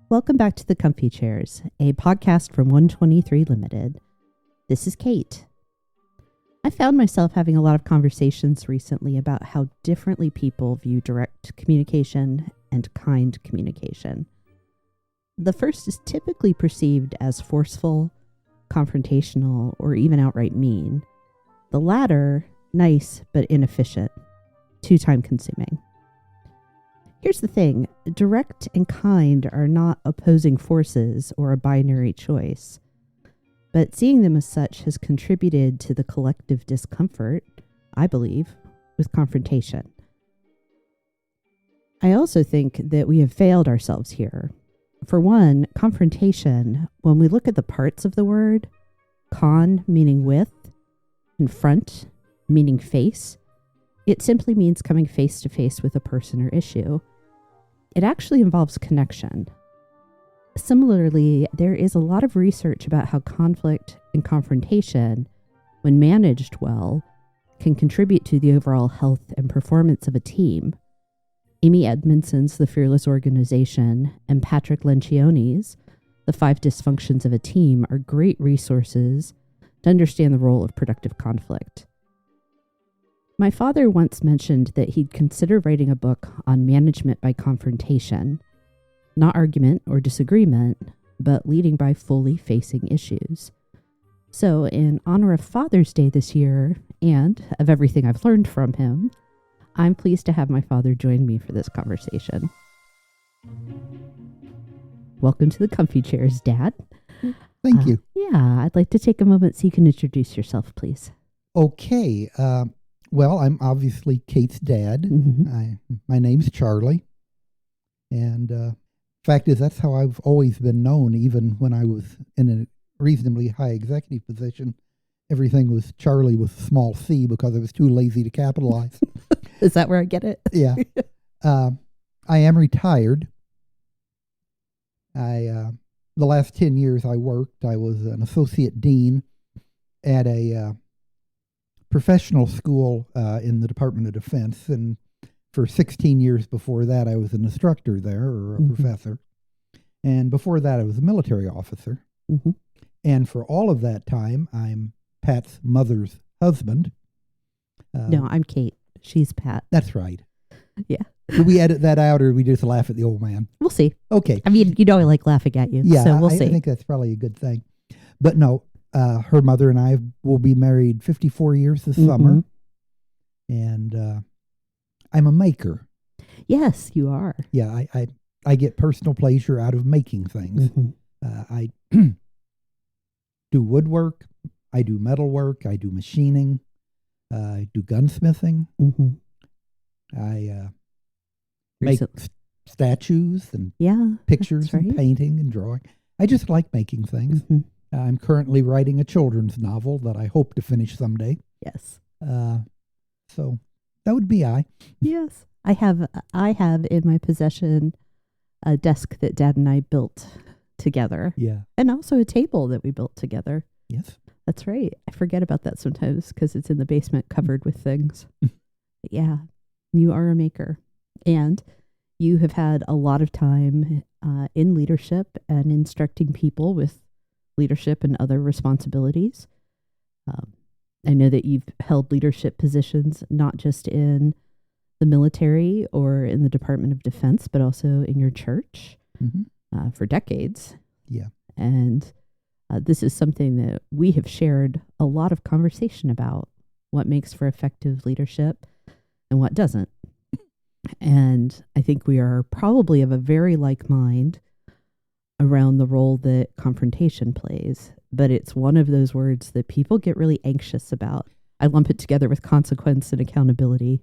Welcome back to the Comfy Chairs, a podcast from 123 Limited. This is Kate. I found myself having a lot of conversations recently about how differently people view direct communication and kind communication. The first is typically perceived as forceful, confrontational, or even outright mean. The latter, nice but inefficient, too time-consuming. Here's the thing, direct and kind are not opposing forces or a binary choice, but seeing them as such has contributed to the collective discomfort, I believe, with confrontation. I also think that we have failed ourselves here. For one, confrontation, when we look at the parts of the word, con meaning with, and front meaning face, it simply means coming face to face with a person or issue. It actually involves connection. Similarly, there is a lot of research about how conflict and confrontation, when managed well, can contribute to the overall health and performance of a team. Amy Edmondson's The Fearless Organization and Patrick Lencioni's The 5 Dysfunctions of a Team are great resources to understand the role of productive conflict. My father once mentioned that he'd consider writing a book on management by confrontation, not argument or disagreement, but leading by fully facing issues. So, in honor of Father's Day this year, and of everything I've learned from him, I'm pleased to have my father join me for this conversation. Welcome to the Comfy Chairs, Dad. Thank you. Yeah, I'd like to take a moment so you can introduce yourself, please. Okay. Well, I'm obviously Kate's dad. Mm-hmm. My name's Charlie. And fact is, that's how I've always been known, even when I was in a reasonably high executive position. Everything was Charlie with a small c because I was too lazy to capitalize. Is that where I get it? Yeah. I am retired. The last 10 years I worked, I was an associate dean at a professional school in the Department of Defense, and for 16 years before that I was an instructor there, or a professor, and before that I was a military officer. And for all of that time I'm Pat's mother's husband. No, I'm Kate. She's Pat. That's right. Yeah. Do we edit that out, or do we just laugh at the old man? We'll see. Okay. I mean, you know I like laughing at you, Yeah, so we'll see. I think that's probably a good thing. But no, her mother and I will be married 54 years this summer. And I'm a maker. Yes, you are. Yeah, I get personal pleasure out of making things. I do woodwork, I do metalwork, I do machining, I do gunsmithing. I make statues and pictures and painting and drawing. I just like making things. I'm currently writing a children's novel that I hope to finish someday. Yes. So that would be I. Yes. I have in my possession a desk that Dad and I built together. Yeah. And also a table that we built together. Yes. That's right. I forget about that sometimes because it's in the basement covered with things. But yeah, you are a maker. And you have had a lot of time in leadership and instructing people with leadership and other responsibilities. I know that you've held leadership positions not just in the military or in the Department of Defense, but also in your church for decades. Yeah. And this is something that we have shared a lot of conversation about, what makes for effective leadership and what doesn't. And I think we are probably of a very like mind around the role that confrontation plays, but it's one of those words that people get really anxious about. I lump it together with consequence and accountability.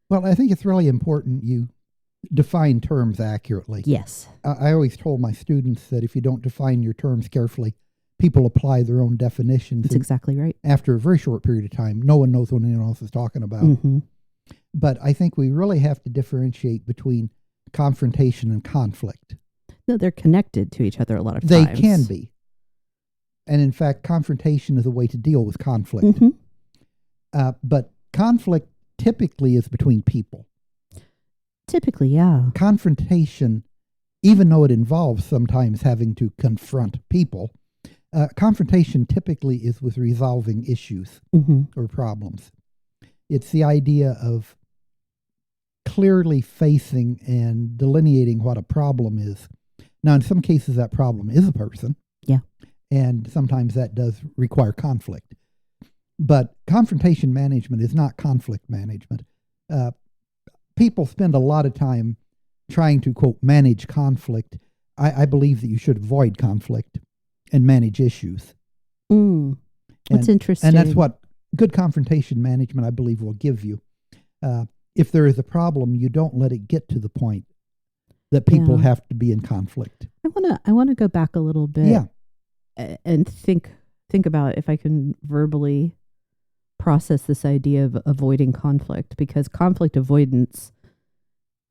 Well, I think it's really important you define terms accurately. Yes. I always told my students that if you don't define your terms carefully, people apply their own definitions. That's exactly right. After a very short period of time, no one knows what anyone else is talking about. But I think we really have to differentiate between confrontation and conflict. No, they're connected to each other a lot of They times. can be. And in fact, confrontation is a way to deal with conflict. But conflict typically is between people. Typically, yeah. Confrontation even though it involves sometimes having to confront people, confrontation typically is with resolving issues or problems. It's the idea of clearly facing and delineating what a problem is. Now, in some cases, that problem is a person. Yeah. And sometimes that does require conflict. But confrontation management is not conflict management. People spend a lot of time trying to, quote, manage conflict. I believe that you should avoid conflict and manage issues. That's interesting. And that's what good confrontation management, I believe, will give you. If there is a problem, you don't let it get to the point that people have to be in conflict. I want to go back a little bit and think about if I can verbally process this idea of avoiding conflict, because conflict avoidance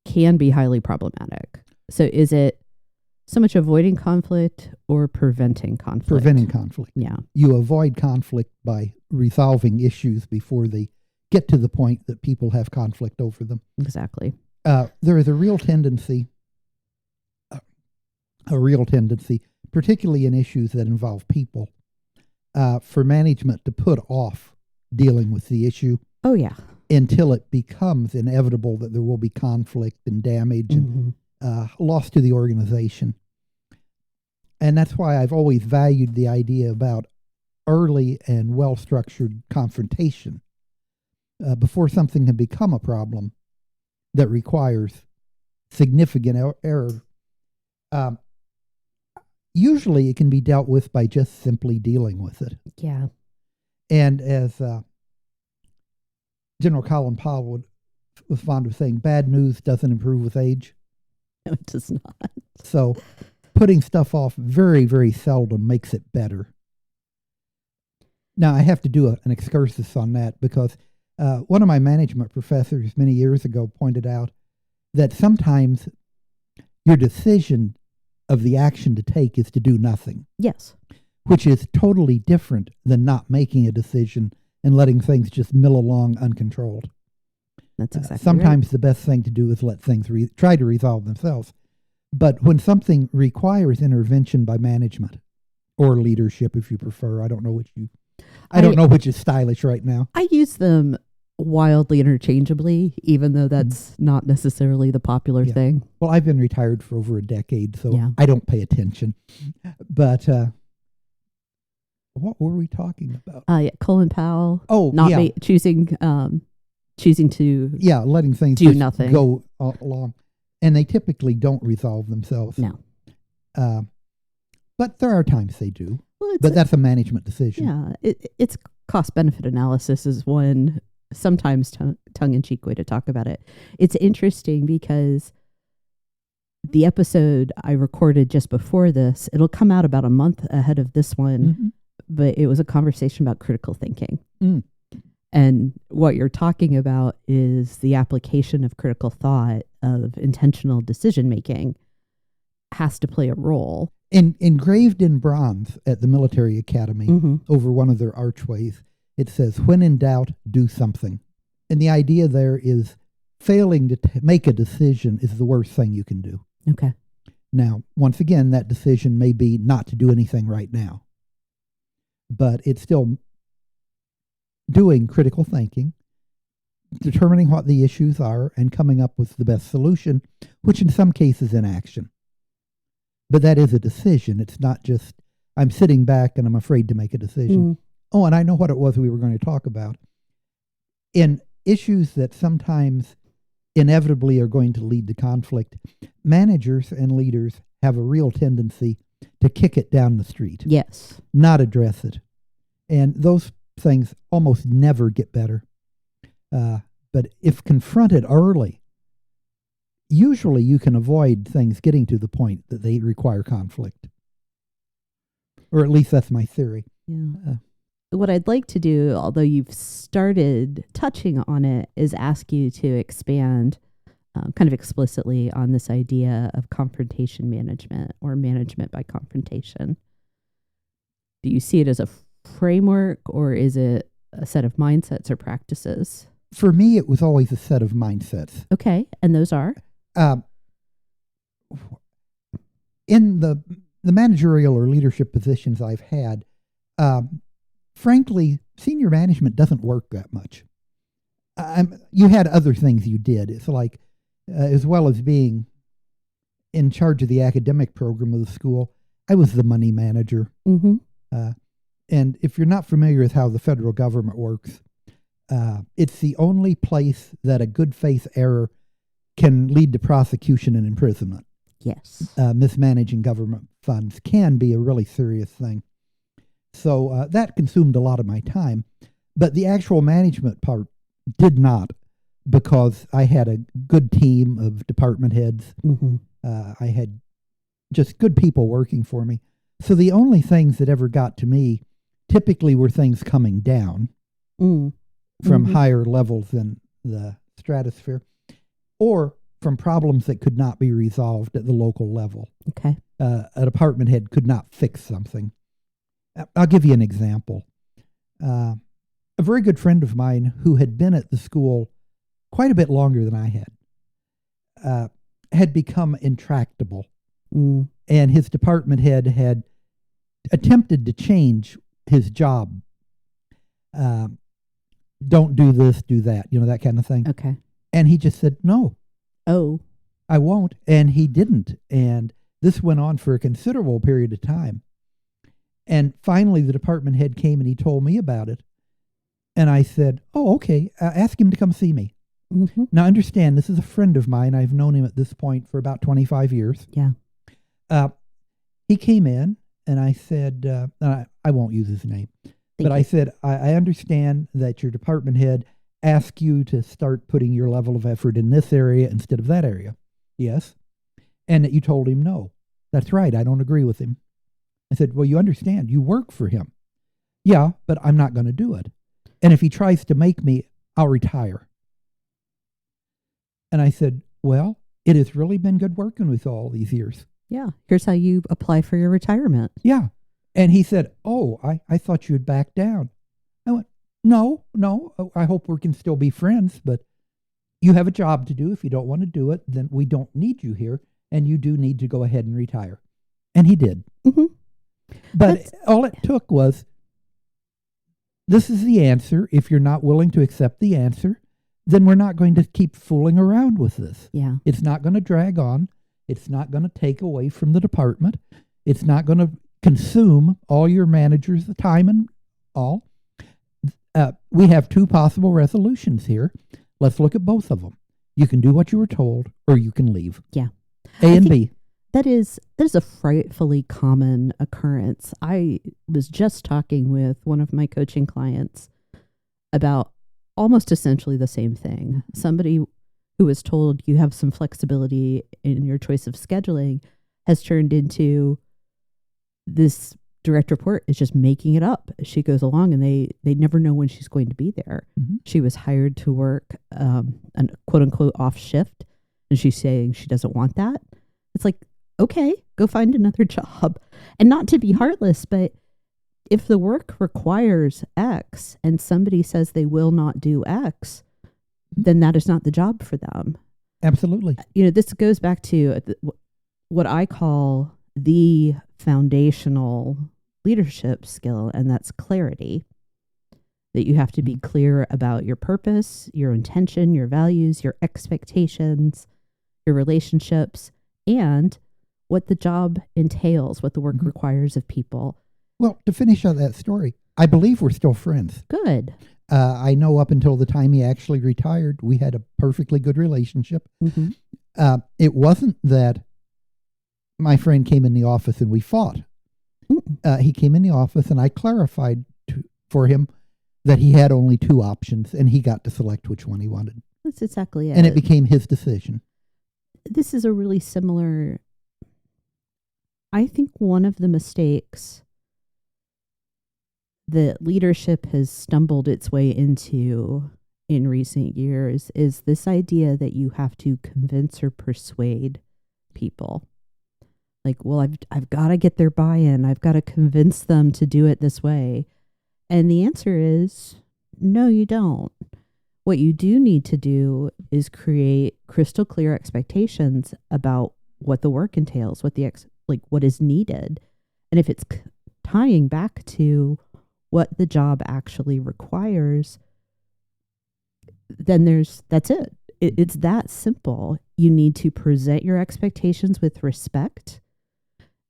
can be highly problematic. So is it so much avoiding conflict or preventing conflict? Preventing conflict. Yeah. You avoid conflict by resolving issues before they get to the point that people have conflict over them. Exactly. There is a real tendency, particularly in issues that involve people, for management to put off dealing with the issue. Oh, yeah. Until it becomes inevitable that there will be conflict and damage and loss to the organization. And that's why I've always valued the idea about early and well-structured confrontation before something can become a problem that requires significant error. Usually it can be dealt with by just simply dealing with it. Yeah. And as General Colin Powell was fond of saying, bad news doesn't improve with age. No, it does not. So putting stuff off very, very seldom makes it better. Now, I have to do an excursus on that because one of my management professors many years ago pointed out that sometimes your decision of the action to take is to do nothing. Yes. Which is totally different than not making a decision and letting things just mill along uncontrolled. That's exactly sometimes right. The best thing to do is let things try to resolve themselves. But when something requires intervention by management or leadership, if you prefer, I don't know which is stylish right now. I use them wildly interchangeably, even though that's not necessarily the popular thing. Well, I've been retired for over a decade, so I don't pay attention. But what were we talking about? Colin Powell. Oh, choosing to letting things do nothing, go along, and they typically don't resolve themselves. No, but there are times they do. Well, but that's a management decision. Yeah, it's cost benefit analysis is one sometimes tongue in cheek way to talk about it. It's interesting because the episode I recorded just before this, it'll come out about a month ahead of this one, but it was a conversation about critical thinking. And what you're talking about is the application of critical thought, of intentional decision making, has to play a role. Engraved in bronze at the military academy over one of their archways, it says, "When in doubt, do something." And the idea there is failing to make a decision is the worst thing you can do. Okay. Now, once again, that decision may be not to do anything right now, but it's still doing critical thinking, determining what the issues are, and coming up with the best solution, which in some cases is action. But that is a decision. It's not just, I'm sitting back and I'm afraid to make a decision. Oh, and I know what it was we were going to talk about. In issues that sometimes inevitably are going to lead to conflict, managers and leaders have a real tendency to kick it down the street. Yes. Not address it. And those things almost never get better. But if confronted early, usually you can avoid things getting to the point that they require conflict. Or at least that's my theory. Yeah. What I'd like to do, although you've started touching on it, is ask you to expand kind of explicitly on this idea of confrontation management or management by confrontation. Do you see it as a framework, or is it a set of mindsets or practices? For me, it was always a set of mindsets. Okay. And those are? in the managerial or leadership positions I've had, frankly, senior management doesn't work that much. You had other things you did. It's like, as well as being in charge of the academic program of the school, I was the money manager. Mm-hmm. And if you're not familiar with how the federal government works, it's the only place that a good faith error can lead to prosecution and imprisonment. Yes. Mismanaging government funds can be a really serious thing. So that consumed a lot of my time. But the actual management part did not, because I had a good team of department heads. Mm-hmm. I had just good people working for me. So the only things that ever got to me typically were things coming down from higher levels than the stratosphere, or from problems that could not be resolved at the local level. Okay. A department head could not fix something. I'll give you an example. A very good friend of mine who had been at the school quite a bit longer than I had become intractable. And his department head had attempted to change his job. Don't do this, do that, that kind of thing. Okay. And he just said, no. Oh. I won't. And he didn't. And this went on for a considerable period of time. And finally, the department head came and he told me about it. And I said, oh, okay, ask him to come see me. Mm-hmm. Now, understand, this is a friend of mine. I've known him at this point for about 25 years. Yeah. He came in and I said, I won't use his name, but I said, I understand that your department head asked you to start putting your level of effort in this area instead of that area. Yes. And that you told him no. That's right. I don't agree with him. I said, well, you understand, you work for him. Yeah, but I'm not going to do it. And if he tries to make me, I'll retire. And I said, well, it has really been good working with you all these years. Yeah. Here's how you apply for your retirement. Yeah. And he said, oh, I thought you'd back down. I went, no, I hope we can still be friends, but you have a job to do. If you don't want to do it, then we don't need you here. And you do need to go ahead and retire. And he did. Mm-hmm. But all it took was, this is the answer. If you're not willing to accept the answer, then we're not going to keep fooling around with this. Yeah. It's not going to drag on. It's not going to take away from the department. It's not going to consume all your managers' time and all. We have two possible resolutions here. Let's look at both of them. You can do what you were told, or you can leave. Yeah. A and B. That is a frightfully common occurrence. I was just talking with one of my coaching clients about almost essentially the same thing. Somebody who was told you have some flexibility in your choice of scheduling has turned into this direct report is just making it up as she goes along, and they never know when she's going to be there. Mm-hmm. She was hired to work an quote unquote off shift, and she's saying she doesn't want that. It's like, okay, go find another job. And not to be heartless, but if the work requires X and somebody says they will not do X, then that is not the job for them. Absolutely. This goes back to what I call the foundational leadership skill, and that's clarity. That you have to be clear about your purpose, your intention, your values, your expectations, your relationships, and what the job entails, what the work requires of people. Well, to finish on that story, I believe we're still friends. Good. I know up until the time he actually retired, we had a perfectly good relationship. Mm-hmm. It wasn't that my friend came in the office and we fought. He came in the office and I clarified for him that he had only two options and he got to select which one he wanted. That's exactly it. And it became his decision. This is a really similar... I think one of the mistakes that leadership has stumbled its way into in recent years is this idea that you have to convince or persuade people. Like, well, I've got to get their buy-in. I've got to convince them to do it this way. And the answer is, no, you don't. What you do need to do is create crystal clear expectations about what the work entails, what the like what is needed. And if it's tying back to what the job actually requires, then that's it. It's that simple. You need to present your expectations with respect.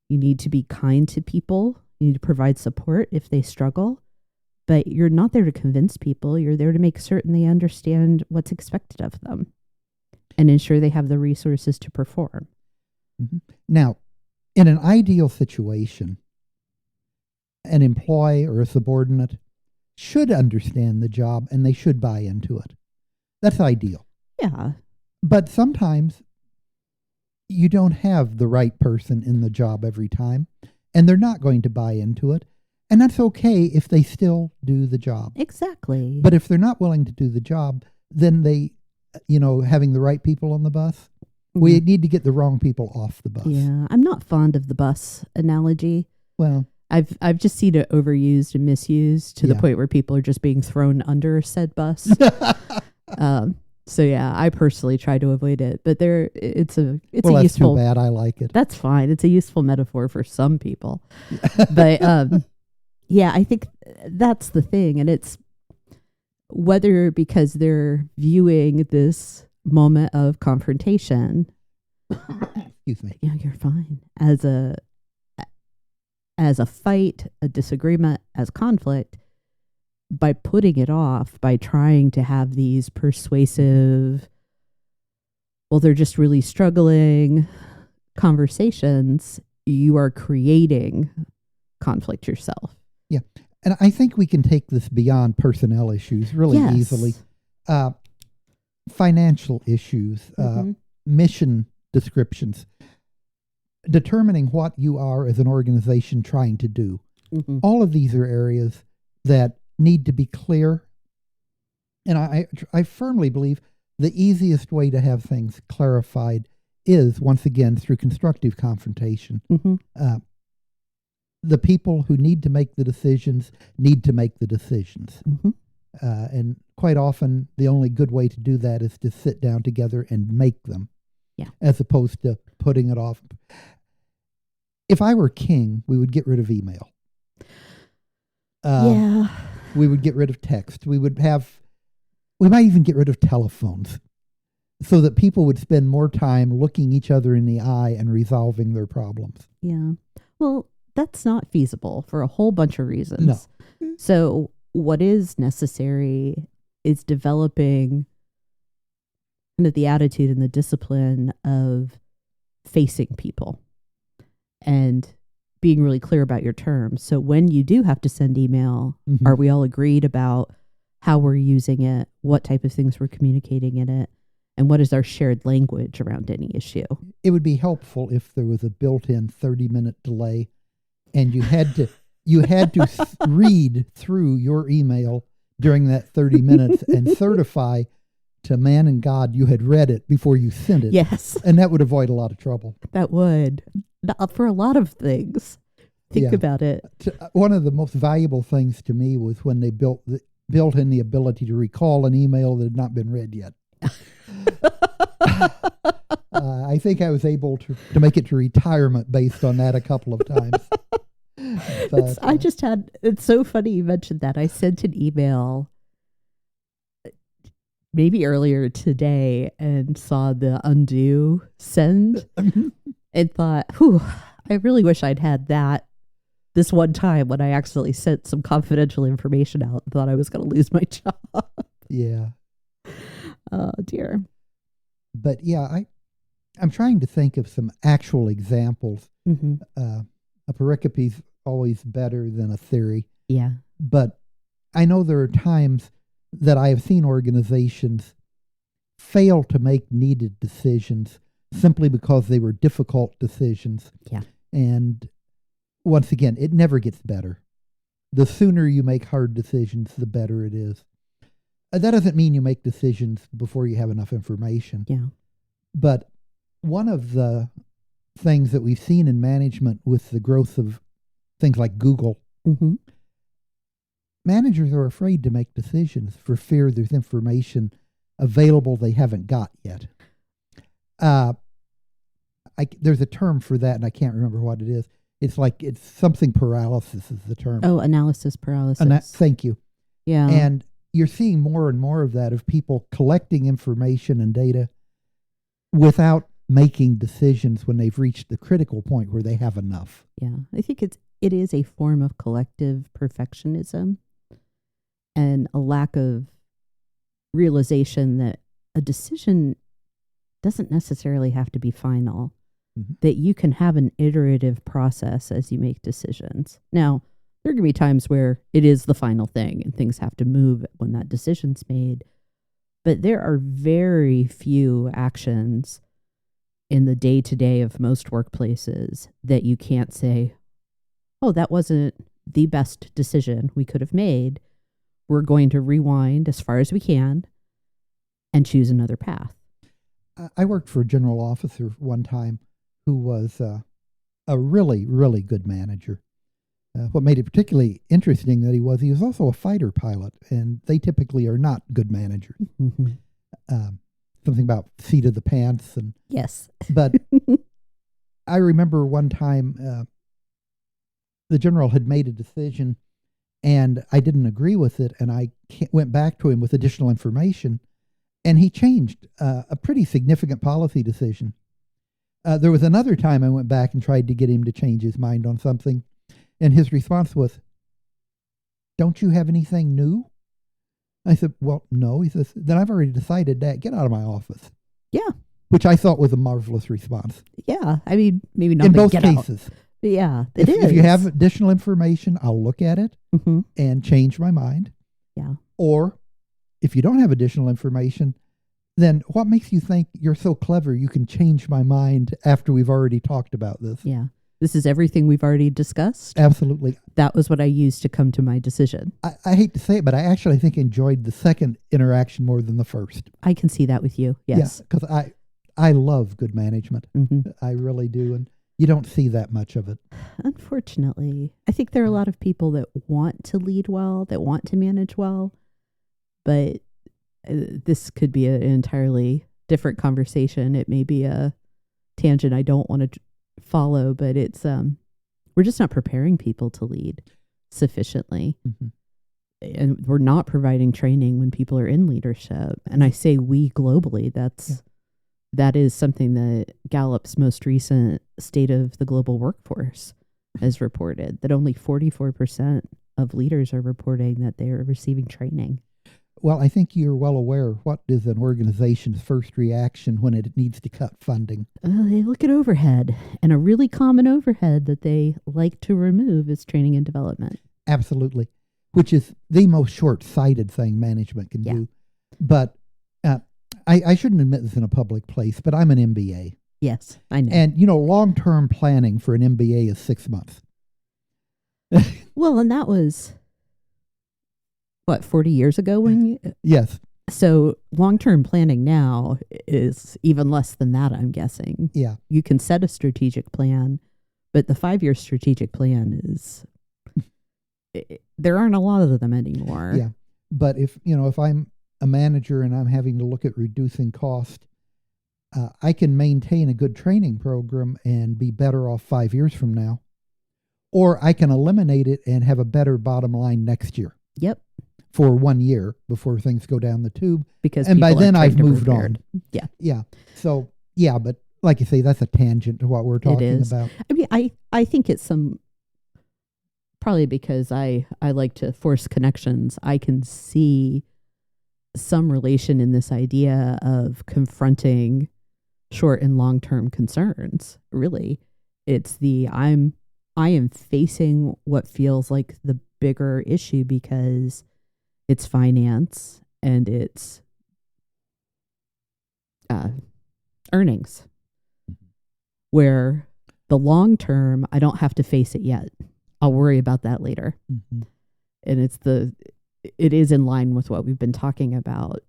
You need to be kind to people. You need to provide support if they struggle. But you're not there to convince people. You're there to make certain they understand what's expected of them and ensure they have the resources to perform. Mm-hmm. Now, in an ideal situation, an employee or a subordinate should understand the job and they should buy into it. That's ideal. Yeah. But sometimes you don't have the right person in the job every time, and they're not going to buy into it. And that's okay if they still do the job. Exactly. But if they're not willing to do the job, then they, having the right people on the bus, we need to get the wrong people off the bus. Yeah. I'm not fond of the bus analogy. Well, I've just seen it overused and misused to the point where people are just being thrown under said bus. So yeah, I personally try to avoid it, but it's a that's useful. Too bad. I like it. That's fine. It's a useful metaphor for some people, but yeah, I think that's the thing, and it's whether because they're viewing this moment of confrontation. Excuse me. Yeah, you're fine. As a fight, a disagreement, as conflict. By putting it off, by trying to have these persuasive, well, they're just really struggling conversations, you are creating conflict yourself. Yeah. And I think we can take this beyond personnel issues really easily. Financial issues, mission descriptions, determining what you are as an organization trying to do. Mm-hmm. All of these are areas that need to be clear. And I firmly believe the easiest way to have things clarified is, once again, through constructive confrontation. Mm-hmm. The people who need to make the decisions need to make the decisions. Mm-hmm. And quite often, the only good way to do that is to sit down together and make them, as opposed to putting it off. If I were king, we would get rid of email. We would get rid of text. We might even get rid of telephones so that people would spend more time looking each other in the eye and resolving their problems. Yeah. Well, that's not feasible for a whole bunch of reasons. No. So what is necessary is developing kind of the attitude and the discipline of facing people and being really clear about your terms. So when you do have to send email, mm-hmm. are we all agreed about how we're using it, what type of things we're communicating in it, and what is our shared language around any issue? It would be helpful if there was a built-in 30-minute delay and you had to read through your email during that 30 minutes and certify to man and God you had read it before you sent it. Yes. And that would avoid a lot of trouble. That would. For a lot of things. Think about it. One of the most valuable things to me was when they built in the ability to recall an email that had not been read yet. I think I was able to make it to retirement based on that a couple of times. But, it's so funny you mentioned that. I sent an email maybe earlier today and saw the undo send and thought, I really wish I'd had that this one time when I accidentally sent some confidential information out and thought I was going to lose my job. Yeah. Oh, dear. But I'm trying to think of some actual examples. Mm-hmm. A pericope's always better than a theory. Yeah. But I know there are times that I have seen organizations fail to make needed decisions simply because they were difficult decisions. Yeah. And once again, it never gets better. The sooner you make hard decisions, the better it is. That doesn't mean you make decisions before you have enough information. Yeah. But one of the things that we've seen in management with the growth of things like Google, mm-hmm. managers are afraid to make decisions for fear there's information available they haven't got yet. I there's a term for that, and I can't remember what it is. It's something paralysis is the term. Oh, analysis paralysis. Thank you. Yeah. And you're seeing more and more of that, of people collecting information and data without making decisions when they've reached the critical point where they have enough. Yeah. I think it is a form of collective perfectionism and a lack of realization that a decision doesn't necessarily have to be final, that you can have an iterative process as you make decisions. Now, there are going to be times where it is the final thing and things have to move when that decision's made. But there are very few actions in the day-to-day of most workplaces that you can't say, oh, that wasn't the best decision we could have made. We're going to rewind as far as we can and choose another path. I worked for a general officer one time who was a really, really good manager. What made it particularly interesting that he was also a fighter pilot, and they typically are not good managers. Something about seat of the pants. Yes. But I remember one time the general had made a decision, and I didn't agree with it, and I went back to him with additional information, and he changed a pretty significant policy decision. There was another time I went back and tried to get him to change his mind on something, and his response was, "Don't you have anything new?" I said, "Well, no." He says, "Then I've already decided that. Get out of my office." Yeah. Which I thought was a marvelous response. Yeah. I mean, maybe not in both get cases. Out. But yeah, it is. If you have additional information, I'll look at it and change my mind. Yeah. Or if you don't have additional information, then what makes you think you're so clever you can change my mind after we've already talked about this? Yeah. This is everything we've already discussed. Absolutely. That was what I used to come to my decision. I hate to say it, but I actually think enjoyed the second interaction more than the first. I can see that with you. Yes. Yeah, because I love good management. I really do. And you don't see that much of it. Unfortunately. I think there are a lot of people that want to lead well, that want to manage well, but this could be an entirely different conversation. It may be a tangent I don't want to follow, but it's we're just not preparing people to lead sufficiently. And we're not providing training when people are in leadership. And I say we globally, that is something that Gallup's most recent State of the Global Workforce has reported, that only 44% of leaders are reporting that they are receiving training. Well, I think you're well aware. What is an organization's first reaction when it needs to cut funding? They look at overhead, and a really common overhead that they like to remove is training and development. Absolutely, which is the most short-sighted thing management can do. But I shouldn't admit this in a public place, but I'm an MBA. Yes, I know. And, long-term planning for an MBA is 6 months. Well, and that was... 40 years ago when you... Yes. So long-term planning now is even less than that, I'm guessing. Yeah. You can set a strategic plan, but the 5-year strategic plan is... there aren't a lot of them anymore. Yeah. But if I'm a manager and I'm having to look at reducing cost, I can maintain a good training program and be better off 5 years from now. Or I can eliminate it and have a better bottom line next year. Yep. For 1 year before things go down the tube. Because by then I've moved on. Yeah. Yeah. So, yeah, but like you say, that's a tangent to what we're talking about. I mean, I think it's probably because I like to force connections. I can see some relation in this idea of confronting short and long-term concerns. Really, it's I am facing what feels like the bigger issue because it's finance and it's earnings, where the long term, I don't have to face it yet. I'll worry about that later. And it is in line with what we've been talking about.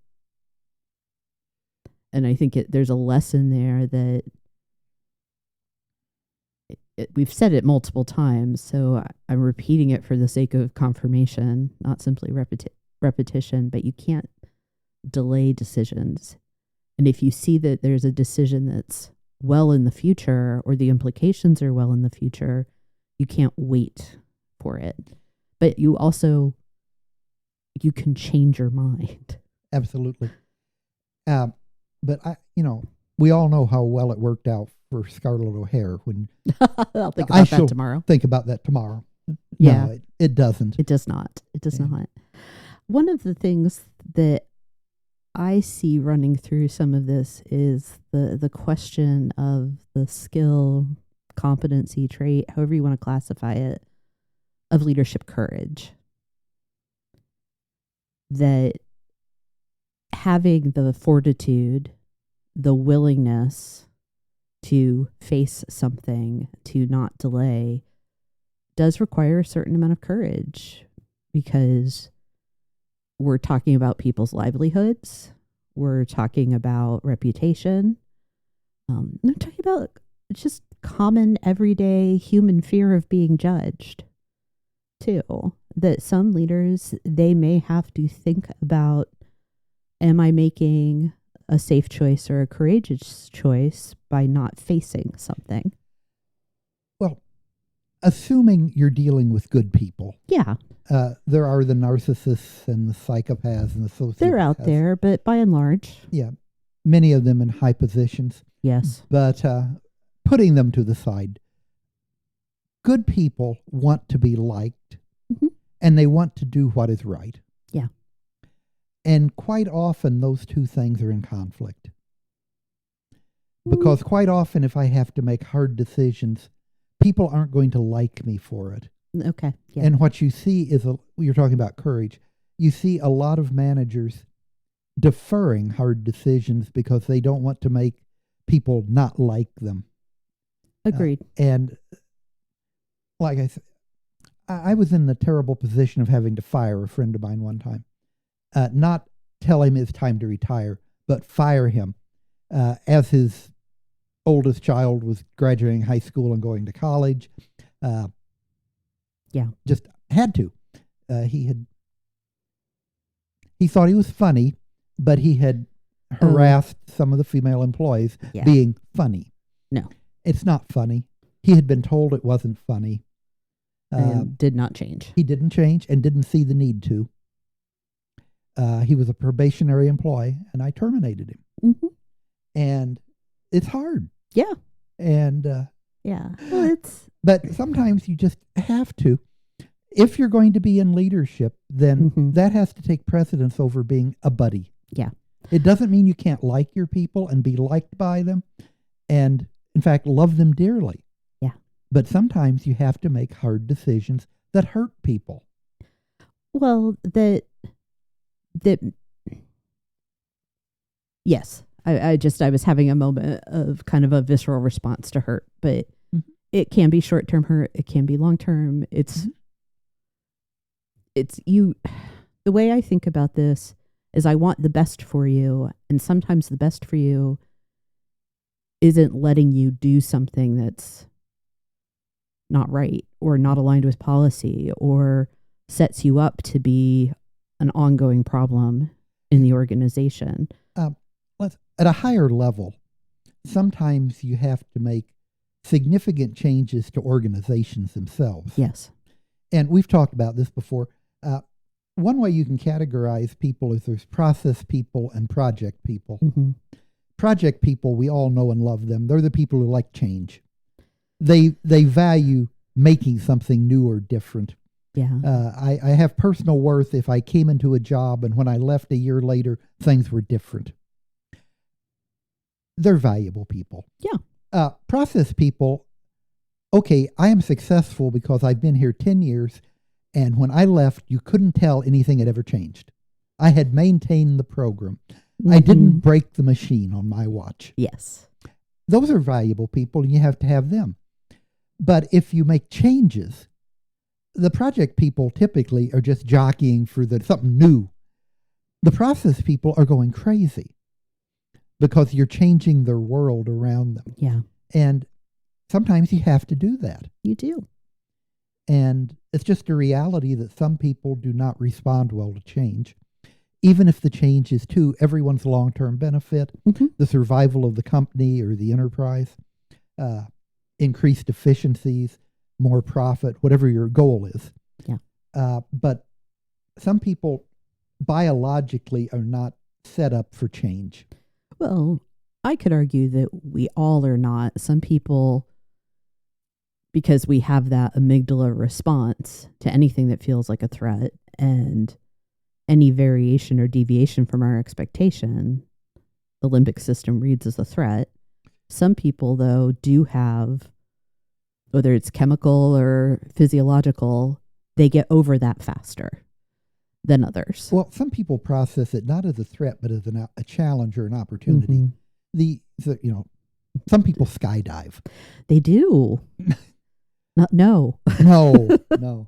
And I think there's a lesson there that we've said it multiple times, so I'm repeating it for the sake of confirmation, not simply repetition, but you can't delay decisions. And if you see that there's a decision that's well in the future, or the implications are well in the future, you can't wait for it. But you can change your mind. Absolutely. But we all know how well it worked out for Scarlett O'Hare. When I'll think about that tomorrow. Think about that tomorrow. Yeah. No, it doesn't. It does not. It does not. One of the things that I see running through some of this is the question of the skill, competency, trait, however you want to classify it, of leadership courage. That having the fortitude, the willingness to face something, to not delay, does require a certain amount of courage, because we're talking about people's livelihoods. We're talking about reputation. We're talking about just common, everyday human fear of being judged, too. That some leaders, they may have to think about, am I making a safe choice or a courageous choice by not facing something? Well, assuming you're dealing with good people. Yeah. There are the narcissists and the psychopaths and the sociopaths. They're out there, but by and large. Yeah. Many of them in high positions. Yes. But putting them to the side, good people want to be liked, and they want to do what is right. Yeah. And quite often those two things are in conflict. Because quite often if I have to make hard decisions, people aren't going to like me for it. Okay. Yeah. And what you see is, you're talking about courage, you see a lot of managers deferring hard decisions because they don't want to make people not like them. Agreed. And like I said, I was in the terrible position of having to fire a friend of mine one time. Not tell him it's time to retire, but fire him as his oldest child was graduating high school and going to college. Just had to. He thought he was funny, but he had harassed some of the female employees being funny. No. It's not funny. He had been told it wasn't funny. And did not change. He didn't change and didn't see the need to. He was a probationary employee, and I terminated him. Mm-hmm. And it's hard. Yeah. And well, but sometimes you just have to. If you're going to be in leadership, then that has to take precedence over being a buddy. Yeah. It doesn't mean you can't like your people and be liked by them, and in fact love them dearly. Yeah. But sometimes you have to make hard decisions that hurt people. Well, yes. I was having a moment of kind of a visceral response to hurt, but it can be short-term hurt. It can be long-term. The way I think about this is I want the best for you. And sometimes the best for you isn't letting you do something that's not right or not aligned with policy or sets you up to be an ongoing problem in the organization. At a higher level, sometimes you have to make significant changes to organizations themselves. Yes. And we've talked about this before. One way you can categorize people is there's process people and project people. Mm-hmm. Project people, we all know and love them. They're the people who like change. They value making something new or different. Yeah. I have personal worth if I came into a job and when I left a year later, things were different. They're valuable people. Yeah. Process people, okay, I am successful because I've been here 10 years, and when I left, you couldn't tell anything had ever changed. I had maintained the program. I didn't break the machine on my watch. Yes. Those are valuable people, and you have to have them. But if you make changes, the project people typically are just jockeying for something new. The process people are going crazy because you're changing their world around them. Yeah. And sometimes you have to do that. You do. And it's just a reality that some people do not respond well to change. even if the change is to everyone's long-term benefit, the survival of the company or the enterprise, increased efficiencies, more profit, whatever your goal is. Yeah. But some people biologically are not set up for change. Well, I could argue that we all are not. Some people, because we have that amygdala response to anything that feels like a threat, and any variation or deviation from our expectation, the limbic system reads as a threat. Some people, though, do have, whether it's chemical or physiological, they get over that faster than others. Well, some people process it not as a threat, but as a challenge or an opportunity. Some people skydive. They do. No. No.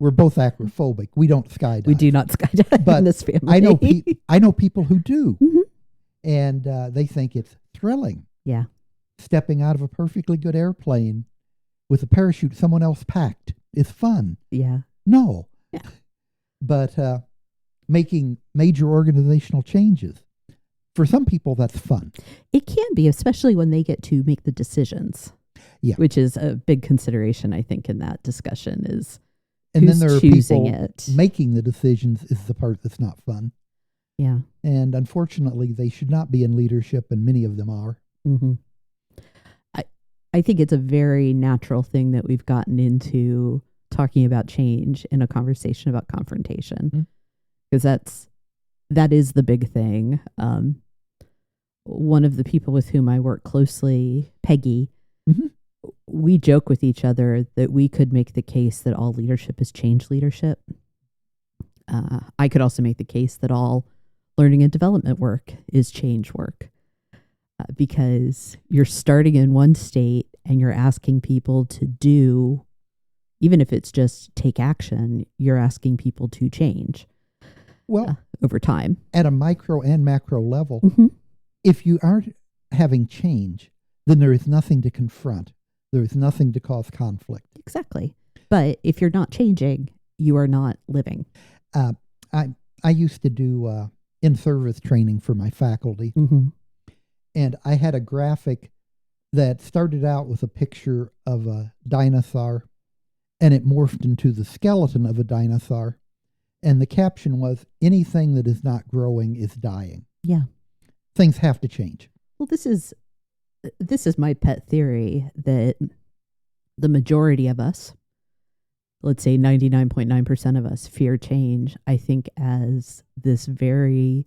We're both acrophobic. We don't skydive. We do not skydive but in this family. I know people who do, Mm-hmm. and they think it's thrilling. Yeah. Stepping out of a perfectly good airplane with a parachute someone else packed is fun. Yeah. No. Yeah. But making major organizational changes, for some people, that's fun. It can be, especially when they get to make the decisions. Yeah. Which is a big consideration, I think, in that discussion is and who's then there are choosing people it. Making the decisions is the part that's not fun. Yeah. And unfortunately, they should not be in leadership, and many of them are. Mm-hmm. I think it's a very natural thing that we've gotten into talking about change in a conversation about confrontation, because that is the big thing. One of the people with whom I work closely, Peggy, we joke with each other that we could make the case that all leadership is change leadership. I could also make the case that all learning and development work is change work. Because you're starting in one state and you're asking people to do, even if it's just take action, you're asking people to change. Well, over time. At a micro and macro level, if you aren't having change, then there is nothing to confront. There is nothing to cause conflict. Exactly. But if you're not changing, you are not living. I used to do in-service training for my faculty. And I had a graphic that started out with a picture of a dinosaur, and it morphed into the skeleton of a dinosaur. And the caption was, anything that is not growing is dying. Yeah. Things have to change. Well, this is my pet theory that the majority of us, let's say 99.9% of us, fear change, I think, as this very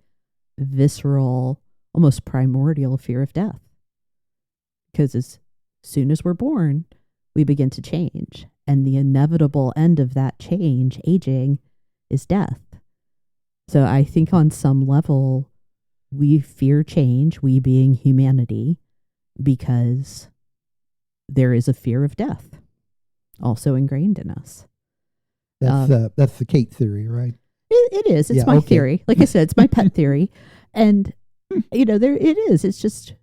visceral, almost primordial fear of death. Because as soon as we're born, we begin to change. And the inevitable end of that change, aging, is death. So I think on some level, we fear change, we being humanity, because there is a fear of death also ingrained in us. That's the Kate theory, right? It is. It's my theory. Like I said, it's my pet theory. And there it is. It's just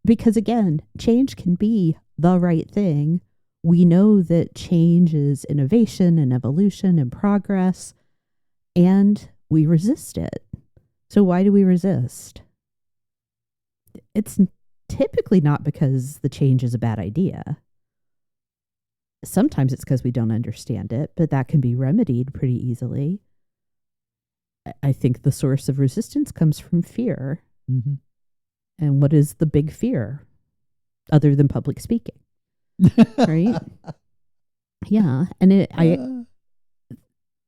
because, again, change can be the right thing. We know that change is innovation and evolution and progress, and we resist it. So why do we resist? It's typically not because the change is a bad idea. Sometimes it's because we don't understand it, but that can be remedied pretty easily. I think the source of resistance comes from fear. And what is the big fear other than public speaking? Right? Yeah. And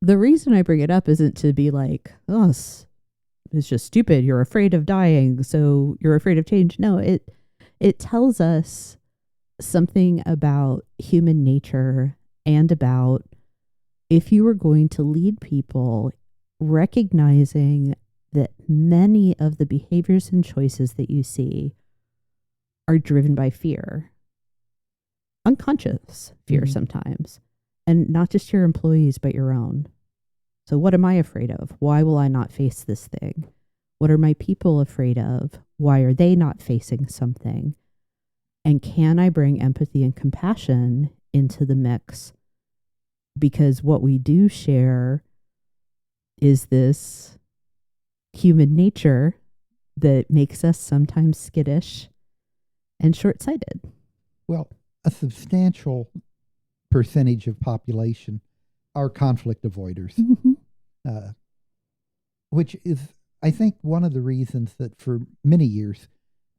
the reason I bring it up isn't to be like, oh, it's just stupid. You're afraid of dying, so you're afraid of change. No, it tells us something about human nature and about if you were going to lead people, recognizing that many of the behaviors and choices that you see are driven by fear, unconscious fear sometimes, and not just your employees, but your own. So what am I afraid of? Why will I not face this thing? What are my people afraid of? Why are they not facing something? And can I bring empathy and compassion into the mix? Because what we do share is this human nature that makes us sometimes skittish and short-sighted. Well, a substantial percentage of population are conflict avoiders, which is, I think, one of the reasons that for many years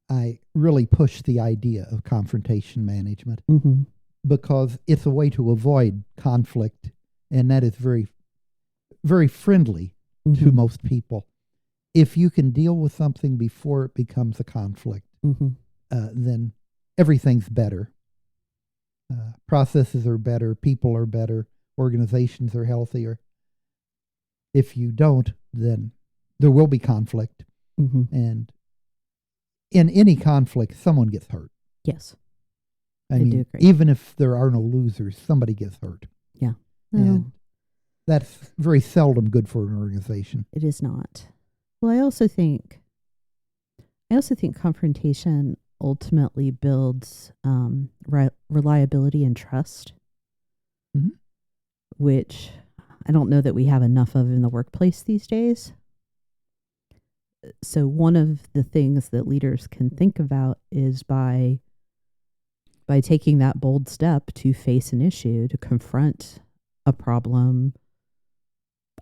I really pushed the idea of confrontation management, because it's a way to avoid conflict, and that is very, very friendly to most people. If you can deal with something before it becomes a conflict, then everything's better. Processes are better, people are better, organizations are healthier. If you don't, then there will be conflict. And in any conflict, someone gets hurt. Yes. I mean, even if there are no losers, somebody gets hurt. Yeah. And that's very seldom good for an organization. It is not. Well, I also think confrontation ultimately builds reliability and trust, which I don't know that we have enough of in the workplace these days. So one of the things that leaders can think about is by taking that bold step to face an issue, to confront a problem,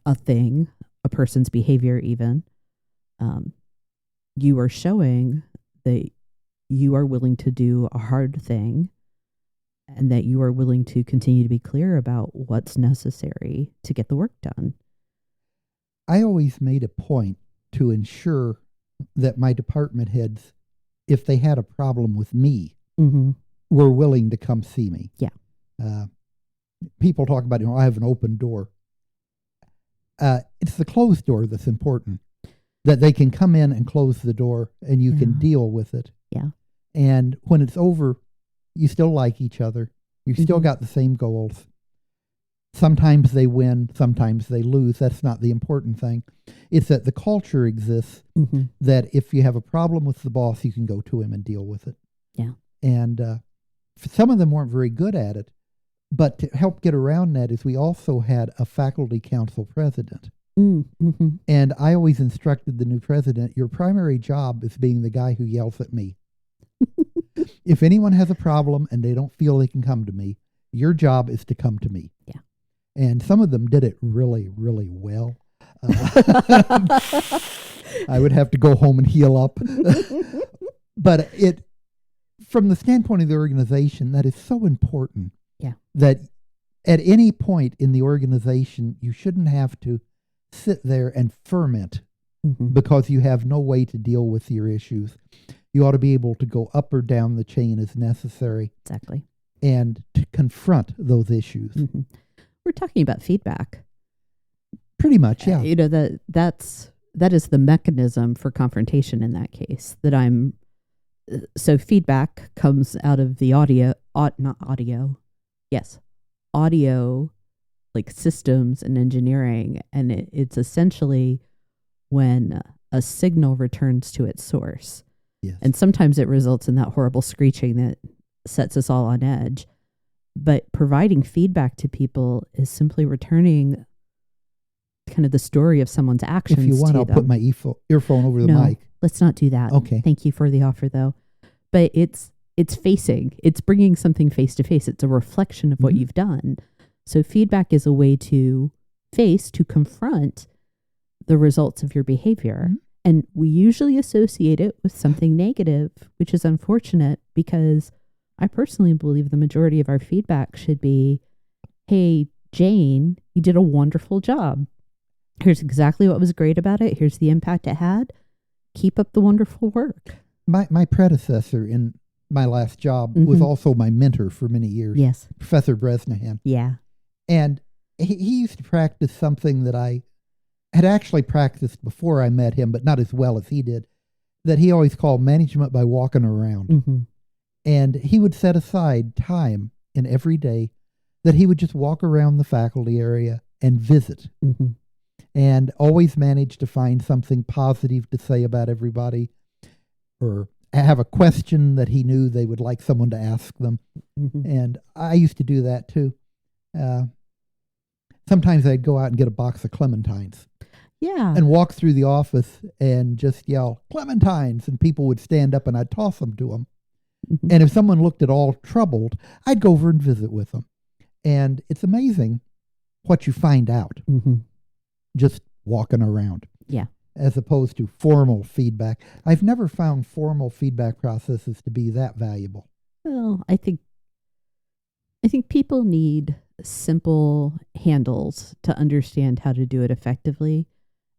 a thing, a person's behavior even, you are showing that you are willing to do a hard thing and that you are willing to continue to be clear about what's necessary to get the work done. I always made a point to ensure that my department heads, if they had a problem with me, were willing to come see me. Yeah. People talk about, I have an open door. It's the closed door that's important, that they can come in and close the door and you can deal with it. Yeah. And when it's over, you still like each other. You've still got the same goals. Sometimes they win, sometimes they lose. That's not the important thing. It's that the culture exists, that if you have a problem with the boss, you can go to him and deal with it. Yeah. And some of them weren't very good at it. But to help get around that is we also had a faculty council president. And I always instructed the new president, your primary job is being the guy who yells at me. If anyone has a problem and they don't feel they can come to me, your job is to come to me. Yeah. And some of them did it really, really well. I would have to go home and heal up. But from the standpoint of the organization, that is so important. Yeah. That at any point in the organization, you shouldn't have to sit there and ferment because you have no way to deal with your issues. You ought to be able to go up or down the chain as necessary. Exactly. And to confront those issues. We're talking about feedback. Pretty much, yeah. That is the mechanism for confrontation in that case. So feedback comes out of the audio, like systems and engineering, and it's essentially when a signal returns to its source. Yes. And sometimes it results in that horrible screeching that sets us all on edge. But providing feedback to people is simply returning kind of the story of someone's actions. If you want, I'll put my earphone over the mic. Let's not do that. Okay. Thank you for the offer, though. But it's bringing something face to face. It's a reflection of what you've done. So feedback is a way to confront the results of your behavior. And we usually associate it with something negative, which is unfortunate because I personally believe the majority of our feedback should be, hey, Jane, you did a wonderful job. Here's exactly what was great about it. Here's the impact it had. Keep up the wonderful work. My predecessor in my last job was also my mentor for many years. Yes. Professor Bresnahan. Yeah. And he used to practice something that I had actually practiced before I met him, but not as well as he did, that he always called management by walking around. And he would set aside time in every day that he would just walk around the faculty area and visit. And always manage to find something positive to say about everybody, or have a question that he knew they would like someone to ask them. And I used to do that too. Sometimes I'd go out and get a box of clementines. Yeah. and walk through the office and just yell, "Clementines," and people would stand up and I'd toss them to them. Mhm. And if someone looked at all troubled, I'd go over and visit with them. And it's amazing what you find out Mhm. just walking around. Yeah. As opposed to formal feedback. I've never found formal feedback processes to be that valuable. Well, I think people need simple handles to understand how to do it effectively.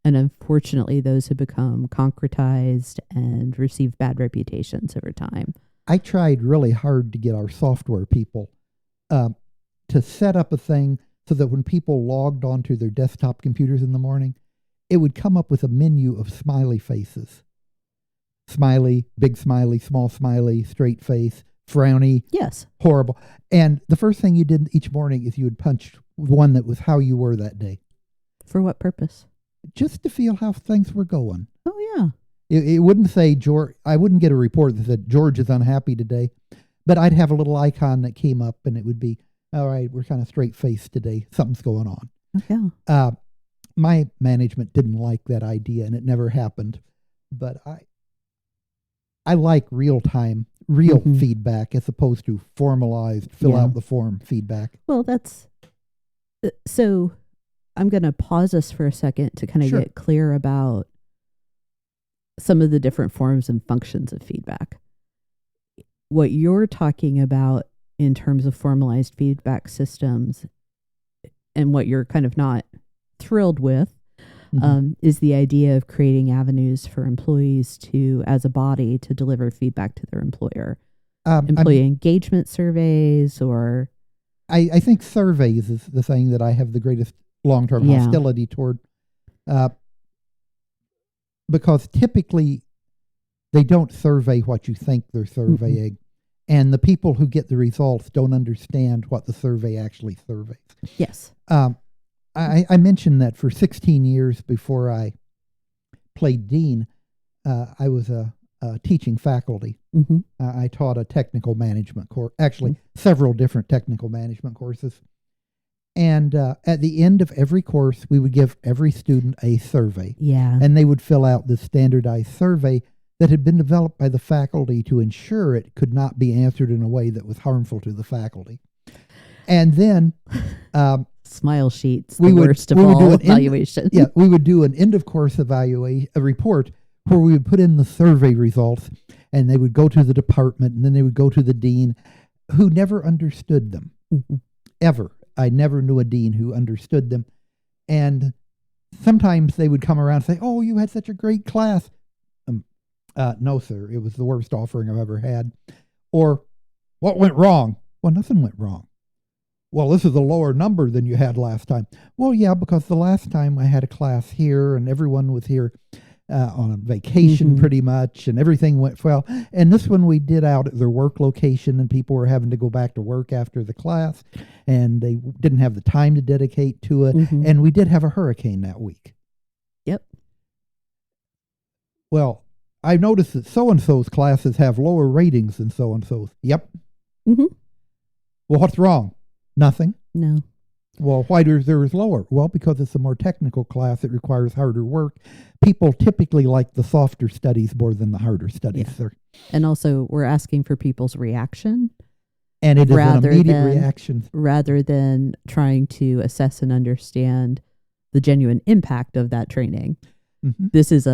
And unfortunately, those have become concretized and receive bad reputations over time. I tried really hard to get our software people to set up a thing so that when people logged onto their desktop computers in the morning, it would come up with a menu of smiley faces. Smiley, big smiley, small smiley, straight face, frowny, Yes. horrible. And the first thing you did each morning is you would punch one that was how you were that day, For what purpose? just to feel how things were going. Oh, yeah. It wouldn't say George. I wouldn't get a report that said George is unhappy today, but I'd have a little icon that came up, and it would be, all right, we're kind of straight faced today. Something's going on. Oh, yeah. My management didn't like that idea, and it never happened. But I like real feedback as opposed to formalized, fill out the form feedback. Well, that's so. I'm going to pause us for a second to kind of Sure. get clear about some of the different forms and functions of feedback. What you're talking about in terms of formalized feedback systems and what you're kind of not thrilled with is the idea of creating avenues for employees to, as a body, to deliver feedback to their employer. Employee engagement surveys or... I think surveys is the thing that I have the greatest long-term hostility toward. Because typically they don't survey what you think they're surveying. And the people who get the results don't understand what the survey actually surveys. Yes. I mentioned that for 16 years before I played dean, I was a teaching faculty. I taught a technical management course, actually several different technical management courses. And at the end of every course, we would give every student a survey. Yeah. And they would fill out this standardized survey that had been developed by the faculty to ensure it could not be answered in a way that was harmful to the faculty. And then... smile sheets, the worst of all evaluation. We would do an end-of-course evaluation, a report, where we would put in the survey results, and they would go to the department, and then they would go to the dean, who never understood them, ever. I never knew a dean who understood them. And sometimes they would come around and say, "Oh, you had such a great class." No, sir, it was the worst offering I've ever had. Or, "What went wrong?" Well, nothing went wrong. "Well, this is a lower number than you had last time." Well, yeah, because the last time I had a class here and everyone was here on a vacation pretty much, and everything went well. And this one we did out at their work location, and people were having to go back to work after the class, and they didn't have the time to dedicate to it. And we did have a hurricane that week. Yep. Well, I noticed that so-and-so's classes have lower ratings than so-and-so's. Yep. Well, what's wrong? Nothing. No. Well, why is theirs lower? Well, because it's a more technical class. It requires harder work. People typically like the softer studies more than the harder studies. Yeah. And also, we're asking for people's reaction. And it is an immediate reaction. Rather than trying to assess and understand the genuine impact of that training. This is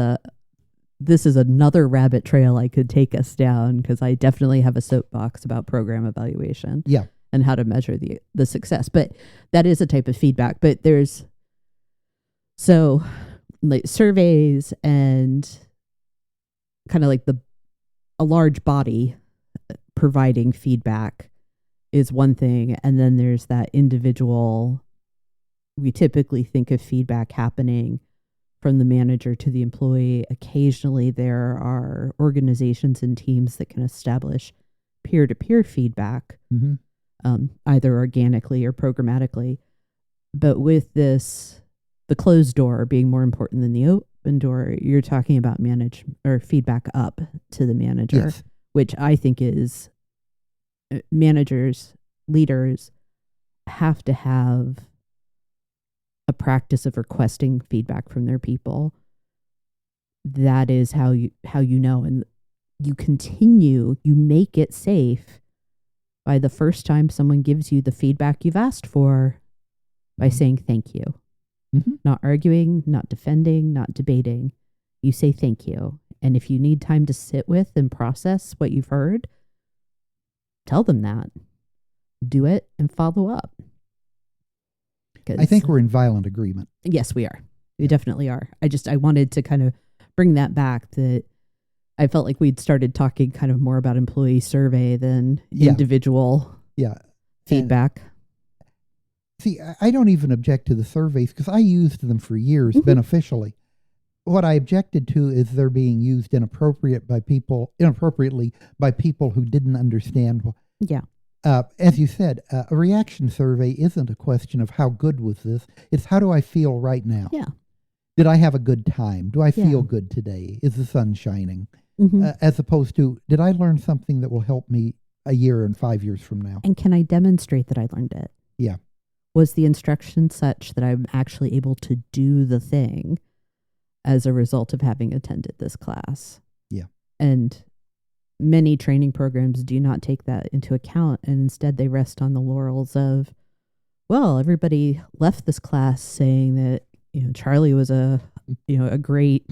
another rabbit trail I could take us down, because I definitely have a soapbox about program evaluation. Yeah. And how to measure the success. But that is a type of feedback. But there's like surveys and kind of like a large body providing feedback is one thing. And then there's that individual. We typically think of feedback happening from the manager to the employee. Occasionally there are organizations and teams that can establish peer-to-peer feedback. Either organically or programmatically. But with the closed door being more important than the open door, you're talking about feedback up to the manager, which I think is managers, leaders have to have a practice of requesting feedback from their people, that is how you know. And you make it safe by the first time someone gives you the feedback you've asked for, by saying thank you. Mm-hmm. Not arguing, not defending, not debating. You say thank you. And if you need time to sit with and process what you've heard, tell them that. Do it and follow up. I think we're in violent agreement. Yes, we are. We definitely are. I wanted to kind of bring that back, that I felt like we'd started talking kind of more about employee survey than individual feedback. And see, I don't even object to the surveys because I used them for years beneficially. What I objected to is they're being used inappropriately by people who didn't understand. Yeah. As you said, a reaction survey isn't a question of how good was this. It's how do I feel right now? Yeah. Did I have a good time? Do I feel good today? Is the sun shining? As opposed to, did I learn something that will help me a year and 5 years from now? And can I demonstrate that I learned it? Yeah. Was the instruction such that I'm actually able to do the thing as a result of having attended this class? Yeah. And many training programs do not take that into account, and instead they rest on the laurels of, well, everybody left this class saying that, Charlie was a great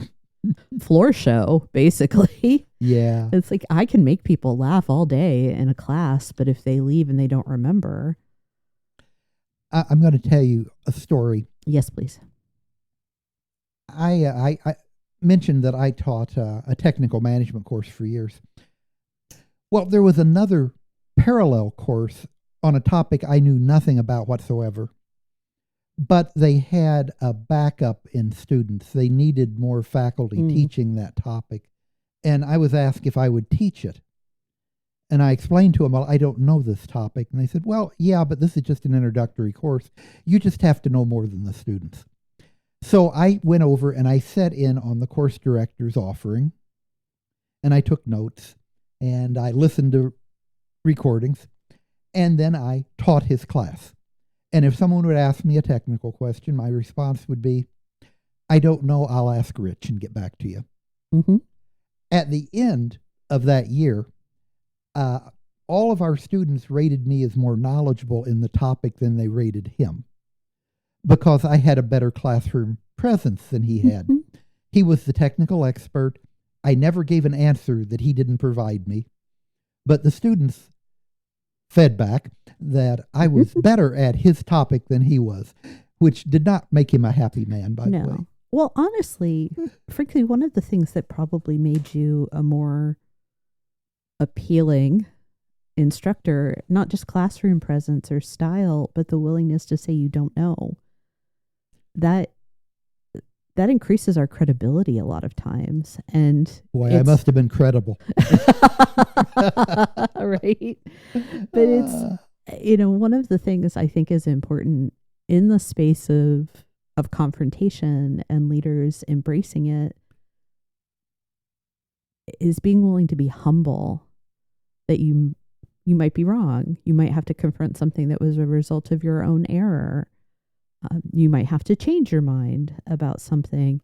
floor show, basically. Yeah. It's like, I can make people laugh all day in a class, but if they leave and they don't remember. I'm going to tell you a story. Yes, please. I mentioned that I taught a technical management course for years. Well, there was another parallel course on a topic I knew nothing about whatsoever, but they had a backup in students. They needed more faculty teaching that topic, and I was asked if I would teach it. And I explained to them, well, I don't know this topic. And they said, well, yeah, but this is just an introductory course. You just have to know more than the students. So I went over and I sat in on the course director's offering, and I took notes, and I listened to recordings, and then I taught his class. And if someone would ask me a technical question, my response would be, I don't know, I'll ask Rich and get back to you. Mm-hmm. At the end of that year, all of our students rated me as more knowledgeable in the topic than they rated him, because I had a better classroom presence than he had. He was the technical expert. I never gave an answer that he didn't provide me, but the students fed back that I was better at his topic than he was, which did not make him a happy man, by the way. Well, honestly, frankly, one of the things that probably made you a more appealing instructor, not just classroom presence or style, but the willingness to say you don't know, that increases our credibility a lot of times. And boy, I must have been credible. Right. But it's, one of the things I think is important in the space of confrontation and leaders embracing it is being willing to be humble, that you might be wrong. You might have to confront something that was a result of your own error. You might have to change your mind about something.